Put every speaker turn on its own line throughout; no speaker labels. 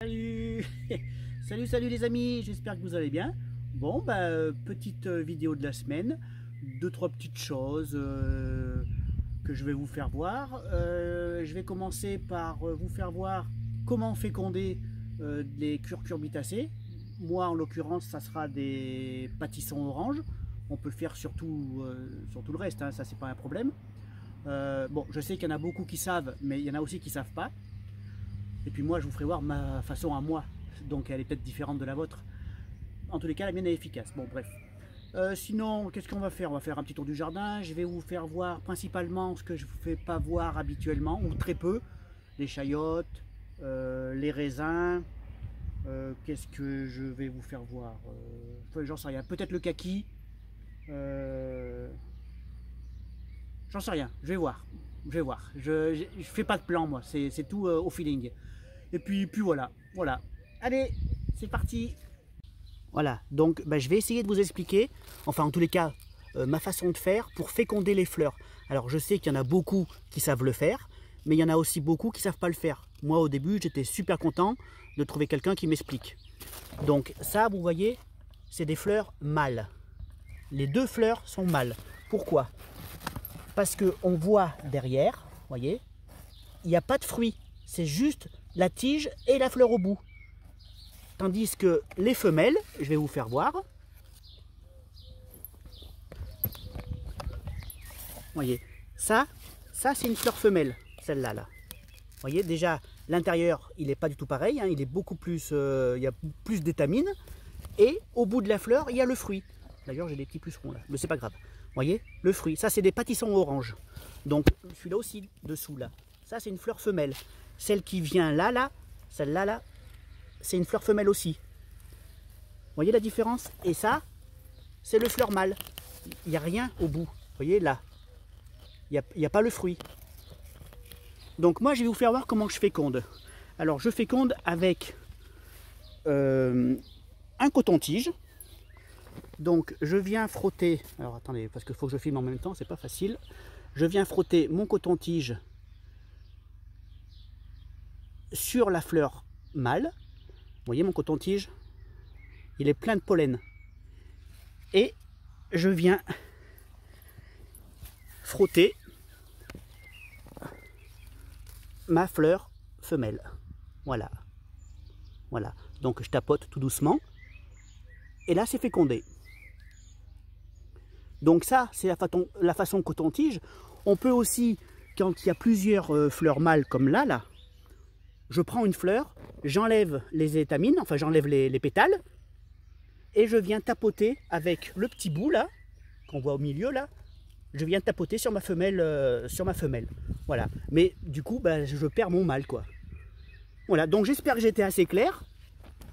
Salut salut les amis, j'espère que vous allez bien. Bon, petite vidéo de la semaine, deux trois petites choses que je vais vous faire voir. Je vais commencer par vous faire voir comment féconder les cucurbitacées. Moi en l'occurrence ça sera des pâtissons orange. On peut le faire sur tout le reste, hein, ça c'est pas un problème. Bon, je sais qu'il y en a beaucoup qui savent, mais il y en a aussi qui savent pas. Et puis moi je vous ferai voir ma façon à moi, donc elle est peut-être différente de la vôtre. En tous les cas la mienne est efficace. Bon bref. Sinon qu'est-ce qu'on va faire? On va faire un petit tour du jardin. Je vais vous faire voir principalement ce que je ne vous fais pas voir habituellement, ou très peu. Les chayotes, les raisins. Qu'est-ce que je vais vous faire voir? J'en sais rien. Peut-être le kaki. J'en sais rien. Je vais voir. Je vais voir. Je fais pas de plan moi. C'est tout au feeling. Et puis voilà. Allez, c'est parti. Voilà, donc je vais essayer de vous expliquer, enfin en tous les cas, ma façon de faire pour féconder les fleurs. Alors je sais qu'il y en a beaucoup qui savent le faire, mais il y en a aussi beaucoup qui ne savent pas le faire. Moi au début, j'étais super content de trouver quelqu'un qui m'explique. Donc ça, vous voyez, c'est des fleurs mâles. Les deux fleurs sont mâles. Pourquoi? Parce qu'on voit derrière, vous voyez, il n'y a pas de fruit. C'est juste la tige et la fleur au bout. Tandis que les femelles, je vais vous faire voir. Voyez, ça c'est une fleur femelle, celle-là. Là. Vous voyez, déjà, l'intérieur, il n'est pas du tout pareil. Hein, il est beaucoup plus, il y a plus d'étamines. Et au bout de la fleur, il y a le fruit. D'ailleurs, j'ai des petits pucerons là, mais c'est pas grave. Vous voyez, le fruit. Ça, c'est des pâtissons orange. Donc, celui-là aussi, dessous, là. Ça, c'est une fleur femelle. Celle qui vient là, celle-là, là, c'est une fleur femelle aussi. Vous voyez la différence? Et ça, c'est le fleur mâle. Il n'y a rien au bout. Vous voyez là, il n'y a pas le fruit. Donc moi, je vais vous faire voir comment je féconde. Alors, je féconde avec un coton-tige. Donc, je viens frotter. Alors, attendez, parce qu'il faut que je filme en même temps, c'est pas facile. Je viens frotter mon coton-tige sur la fleur mâle. Vous voyez mon coton-tige, il est plein de pollen. Et je viens frotter ma fleur femelle. Voilà. Voilà. Donc je tapote tout doucement. Et là c'est fécondé. Donc ça c'est la façon coton-tige. On peut aussi, quand il y a plusieurs fleurs mâles comme là, je prends une fleur, j'enlève les étamines, enfin j'enlève les pétales, et je viens tapoter avec le petit bout là, qu'on voit au milieu là, je viens tapoter sur ma femelle. Voilà. Mais du coup, je perds mon mâle quoi. Voilà, donc j'espère que j'étais assez clair.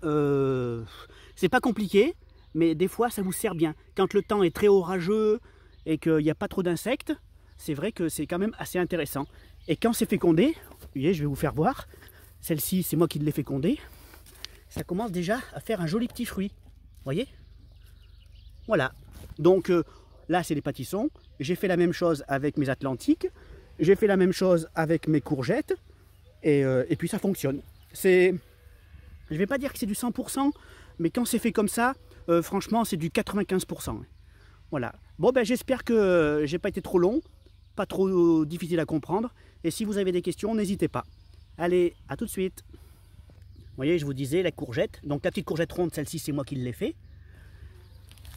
C'est pas compliqué, mais des fois ça vous sert bien. Quand le temps est très orageux et qu'il n'y a pas trop d'insectes, c'est vrai que c'est quand même assez intéressant. Et quand c'est fécondé, vous voyez, je vais vous faire voir. Celle-ci, c'est moi qui l'ai fécondée. Ça commence déjà à faire un joli petit fruit. Vous voyez? Voilà. Donc là, c'est les pâtissons. J'ai fait la même chose avec mes atlantiques. J'ai fait la même chose avec mes courgettes. Et puis ça fonctionne. Je ne vais pas dire que c'est du 100%, mais quand c'est fait comme ça, franchement, c'est du 95%. Voilà. Bon, j'espère que j'ai pas été trop long, pas trop difficile à comprendre. Et si vous avez des questions, n'hésitez pas. Allez, à tout de suite. Vous voyez, je vous disais, la courgette. Donc la petite courgette ronde, celle-ci, c'est moi qui l'ai fait.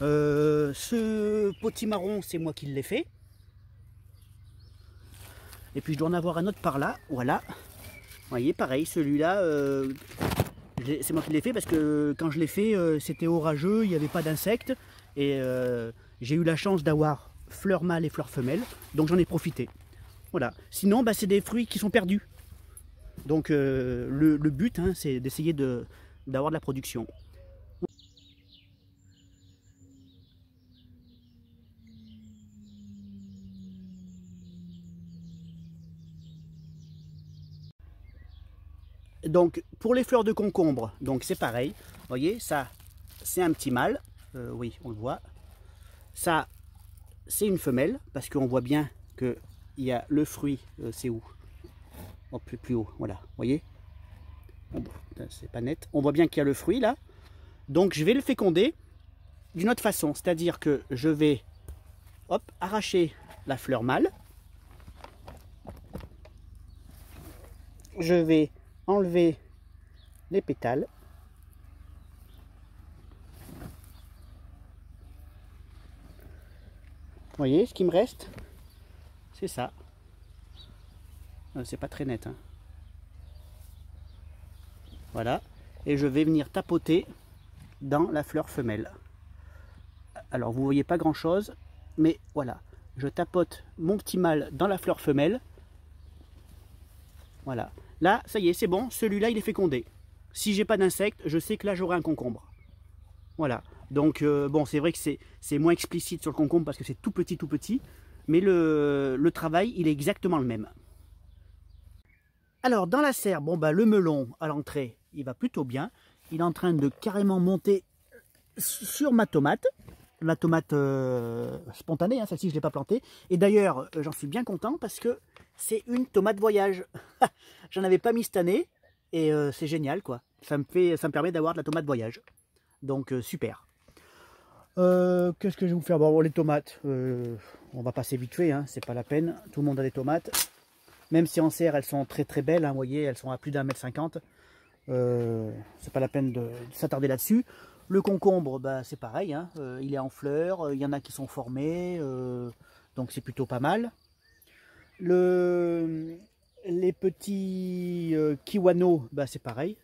Ce potimarron, c'est moi qui l'ai fait. Et puis je dois en avoir un autre par là. Voilà. Vous voyez, pareil, celui-là, c'est moi qui l'ai fait parce que quand je l'ai fait, c'était orageux, il n'y avait pas d'insectes. Et j'ai eu la chance d'avoir fleurs mâles et fleurs femelles. Donc j'en ai profité. Voilà. Sinon, c'est des fruits qui sont perdus. Donc le but, hein, c'est d'essayer d'avoir de la production. Donc pour les fleurs de concombre, donc c'est pareil. Vous voyez, ça c'est un petit mâle. Oui, on le voit. Ça c'est une femelle parce qu'on voit bien que il y a le fruit. C'est où? Oh, plus haut. Voilà. Vous voyez. C'est pas net. On voit bien qu'il y a le fruit là. Donc je vais le féconder d'une autre façon. C'est-à-dire que je vais hop, arracher la fleur mâle. Je vais enlever les pétales. Vous voyez ce qui me reste? C'est ça. C'est pas très net. Hein. Voilà. Et je vais venir tapoter dans la fleur femelle. Alors vous voyez pas grand chose, mais voilà. Je tapote mon petit mâle dans la fleur femelle. Voilà. Là, ça y est, c'est bon. Celui-là, il est fécondé. Si j'ai pas d'insectes, je sais que là, j'aurai un concombre. Voilà. Donc, bon, c'est vrai que c'est moins explicite sur le concombre parce que c'est tout petit. Mais le travail, il est exactement le même. Alors, dans la serre, bon, bah, le melon à l'entrée, il va plutôt bien. Il est en train de carrément monter sur ma tomate. La tomate spontanée, hein, celle-ci, je ne l'ai pas plantée. Et d'ailleurs, j'en suis bien content parce que c'est une tomate voyage. J'en avais pas mis cette année et c'est génial, quoi. Ça me permet d'avoir de la tomate voyage. Donc, super. Qu'est-ce que je vais vous faire? Bon, les tomates, on va passer vite fait, hein, c'est pas la peine. Tout le monde a des tomates. Même si en serre, elles sont très belles, hein, vous voyez, elles sont à plus d'1,50 m. C'est pas la peine de s'attarder là-dessus. Le concombre, bah, c'est pareil, hein, il est en fleurs, il y en a qui sont formés, donc c'est plutôt pas mal. Les petits kiwano, bah, c'est pareil,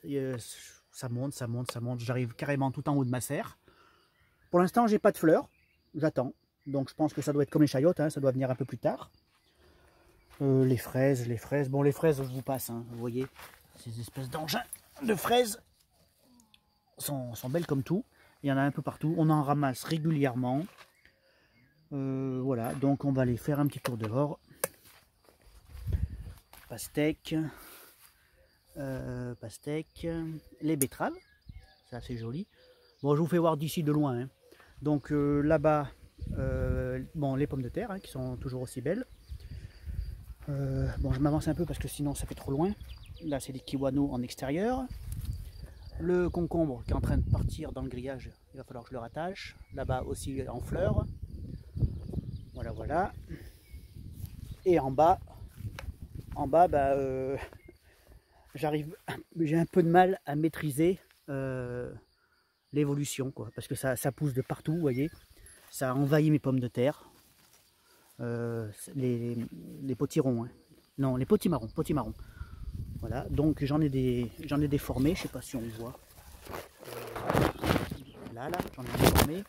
ça monte, j'arrive carrément tout en haut de ma serre. Pour l'instant, j'ai pas de fleurs, j'attends, donc je pense que ça doit être comme les chayotes, hein, ça doit venir un peu plus tard. Les fraises, bon les fraises je vous passe, hein, vous voyez, ces espèces d'engins de fraises sont belles comme tout, il y en a un peu partout, on en ramasse régulièrement, voilà, donc on va aller faire un petit tour dehors. Pastèque, les betteraves, c'est assez joli, bon je vous fais voir d'ici de loin, hein. Donc là-bas, bon les pommes de terre, hein, qui sont toujours aussi belles. Bon, je m'avance un peu parce que sinon ça fait trop loin. Là, c'est les kiwano en extérieur. Le concombre qui est en train de partir dans le grillage, il va falloir que je le rattache. Là-bas aussi en fleurs. Voilà. Et en bas, bah, j'ai un peu de mal à maîtriser l'évolution, quoi, parce que ça pousse de partout, vous voyez. Ça envahit mes pommes de terre. Les potirons, hein. Non, les potimarrons. Voilà, donc j'en ai déformés, je sais pas si on le voit. Là, j'en ai déformés.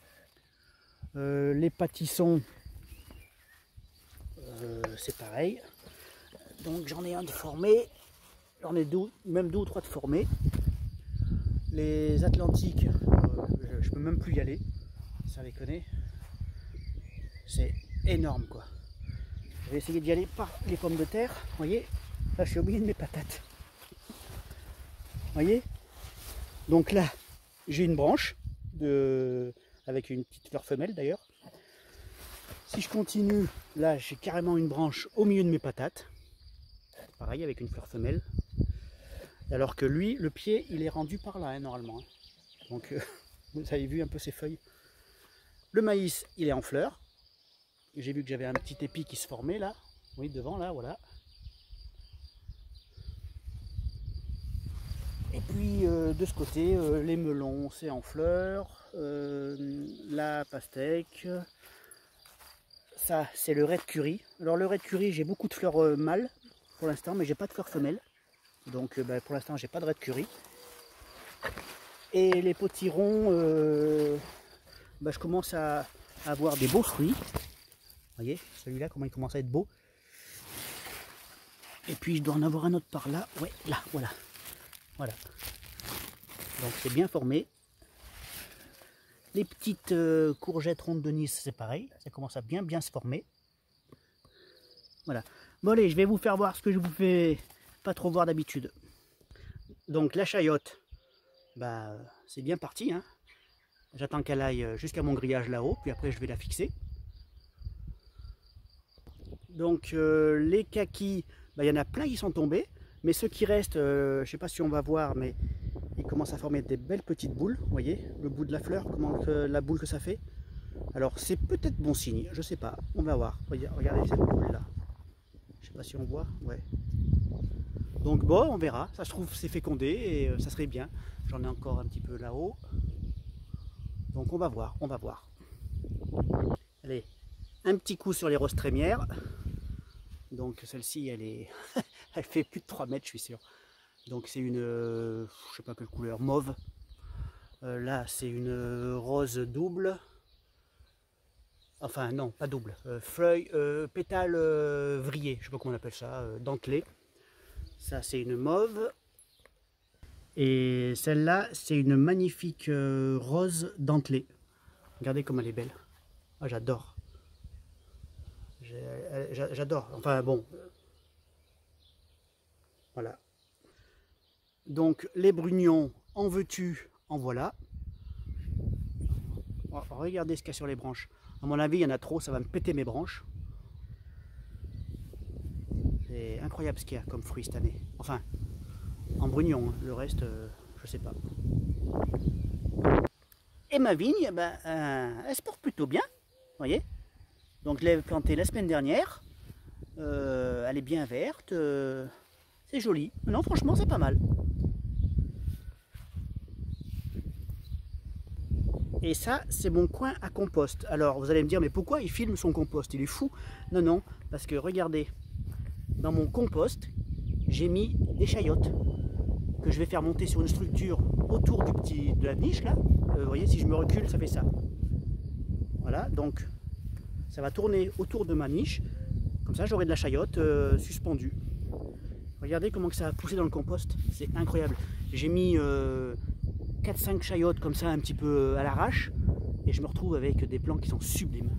Les pâtissons, c'est pareil. Donc j'en ai un de formé, j'en ai même deux ou trois de formés. Les atlantiques, je peux même plus y aller, ça déconne. C'est énorme, quoi. Je vais essayer d'y aller par les pommes de terre. Vous voyez, là je suis au milieu de mes patates. Vous voyez, donc là j'ai une branche avec une petite fleur femelle d'ailleurs. Si je continue, là j'ai carrément une branche au milieu de mes patates, pareil avec une fleur femelle, alors que lui, le pied, il est rendu par là, hein, normalement. Donc vous avez vu un peu ses feuilles. Le maïs, il est en fleurs. J'ai vu que j'avais un petit épi qui se formait là, oui, devant là, voilà. Et puis de ce côté, les melons, c'est en fleurs, la pastèque, ça c'est le red curry. Alors le red curry, j'ai beaucoup de fleurs mâles pour l'instant, mais j'ai pas de fleurs femelles. Donc bah, pour l'instant, j'ai pas de red curry. Et les potirons, bah, je commence à avoir des beaux fruits. Vous voyez, celui-là, comment il commence à être beau. Et puis, je dois en avoir un autre par là. Ouais, là, voilà. Donc, c'est bien formé. Les petites courgettes rondes de Nice, c'est pareil. Ça commence à bien se former. Voilà. Bon, allez, je vais vous faire voir ce que je vous fais pas trop voir d'habitude. Donc, la chayotte, bah, c'est bien parti, hein. J'attends qu'elle aille jusqu'à mon grillage là-haut. Puis après, je vais la fixer. Donc les kakis, bah, y en a plein qui sont tombés. Mais ce qui reste, je ne sais pas si on va voir, mais il commence à former des belles petites boules. Vous voyez le bout de la fleur, comment la boule que ça fait. Alors c'est peut-être bon signe, je sais pas, on va voir. Regardez cette boule là. Je sais pas si on voit, ouais. Donc bon, on verra, ça se trouve c'est fécondé et ça serait bien. J'en ai encore un petit peu là-haut. Donc on va voir, on va voir. Allez, un petit coup sur les roses trémières. Donc celle-ci, elle est elle fait plus de 3 mètres, je suis sûr. Donc c'est une, je sais pas quelle couleur, mauve. Là c'est une rose double. Enfin non, pas double, feuille, pétale vrillée, je sais pas comment on appelle ça, dentelée. Ça c'est une mauve. Et celle-là c'est une magnifique rose dentelée. Regardez comme elle est belle. Ah, j'adore. J'adore. Enfin bon. Voilà. Donc les brugnons, en veux-tu, en voilà. Regardez ce qu'il y a sur les branches. À mon avis, il y en a trop, ça va me péter mes branches. C'est incroyable ce qu'il y a comme fruit cette année. Enfin, en brugnon, hein. Le reste, je sais pas. Et ma vigne, ben, elle se porte plutôt bien, vous voyez. Donc je l'ai plantée la semaine dernière. Elle est bien verte. C'est joli. Non, franchement, c'est pas mal. Et ça, c'est mon coin à compost. Alors, vous allez me dire, mais pourquoi il filme son compost? Il est fou. Non, non, parce que regardez, dans mon compost, j'ai mis des chayotes que je vais faire monter sur une structure autour de la niche, là. Vous voyez, si je me recule, ça fait ça. Voilà, donc, ça va tourner autour de ma niche. Comme ça, j'aurai de la chayote suspendue. Regardez comment que ça a poussé dans le compost. C'est incroyable. J'ai mis 4-5 chayotes comme ça un petit peu à l'arrache et je me retrouve avec des plants qui sont sublimes.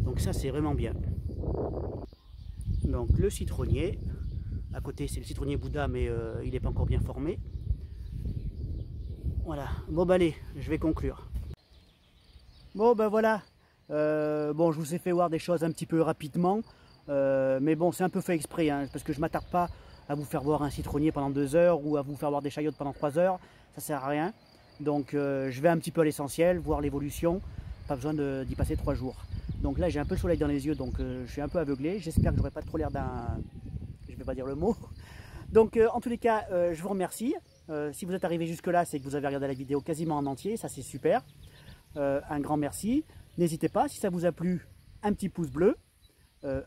Donc ça c'est vraiment bien. Donc le citronnier, à côté c'est le citronnier Bouddha mais il n'est pas encore bien formé. Voilà, bon bah allez, je vais conclure. Bon ben voilà, bon je vous ai fait voir des choses un petit peu rapidement, mais bon c'est un peu fait exprès, hein, parce que je ne m'attarde pas à vous faire voir un citronnier pendant 2 heures ou à vous faire voir des chayotes pendant 3 heures, ça sert à rien. Donc je vais un petit peu à l'essentiel, voir l'évolution, pas besoin d'y passer 3 jours. Donc là j'ai un peu le soleil dans les yeux, donc je suis un peu aveuglé, j'espère que j'aurai pas trop l'air d'un... je ne vais pas dire le mot. Donc en tous les cas, je vous remercie. Si vous êtes arrivé jusque là, c'est que vous avez regardé la vidéo quasiment en entier, ça c'est super. Un grand merci. N'hésitez pas, si ça vous a plu, un petit pouce bleu.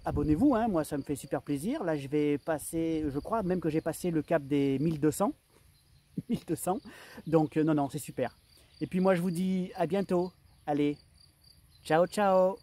Abonnez-vous, hein, moi ça me fait super plaisir. Là je vais passer, je crois même que j'ai passé le cap des 1200. 1200. Donc non, non, c'est super. Et puis moi je vous dis à bientôt. Allez, ciao, ciao.